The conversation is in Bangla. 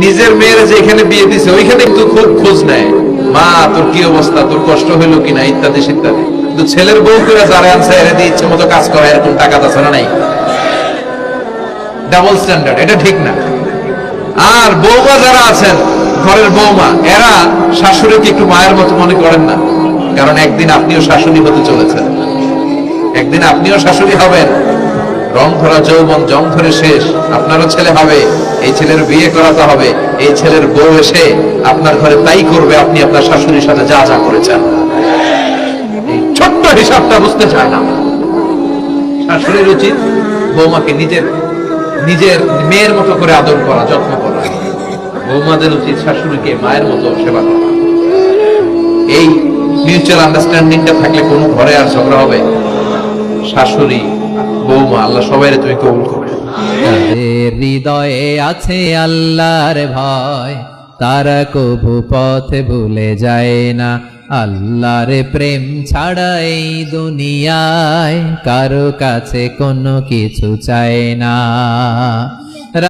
নিজের মেয়ের যে এখানে বিয়ে দিছে ওইখানে কিন্তু খুব খোঁজ নেয়, মা তোর কি অবস্থা, তোর কষ্ট হইলো কিনা, ইত্যাদি ইত্যাদি। কিন্তু ছেলের বউ করে যারা আনছে এর দিয়ে ইচ্ছে মতো কাজ করা, এরকম টাকা আছে না নাই? ডাবল স্ট্যান্ডার্ড, এটা ঠিক না। আর বৌমা যারা আছেন, ঘরের বৌমা, এরা শাশুড়িকে একটু মায়ের মতো মনে করেন না? কারণ একদিন আপনিও শাশুড়ি হতে চলেছেন, একদিন আপনিও শাশুড়ি হবেন। রং ধরা যৌবন জং ধরে শেষ, আপনারও ছেলে হবে, এই ছেলের বিয়ে করাতে হবে, এই ছেলের বউ এসে আপনার ঘরে তাই করবে আপনি আপনার শাশুড়ির সাথে যা যা করেছেন। এই ছোট্ট হিসাবটা বুঝতে চায় না। শাশুড়ির উচিত বৌমাকে নিজের নিজের মেয়ের মতো করে আদর করা, যত্ন করা। বৌমাদের উচিত শাশুড়িকে মায়ের মতো সেবা করা। এই মিউচুয়াল আন্ডারস্ট্যান্ডিংটা থাকলে কোনো ঘরে আর ঝগড়া হবে? শাশুড়ি বৌমা, আল্লাহ সবাই তুমি কবুল করবে। তাদের হৃদয়ে আছে আল্লাহর ভয়, তারা কবু পথ ভুলে যায় না। আল্লাহর প্রেম ছাড়া এই দুনিয়ায় কারো কাছে কোনো কিছু চায় না।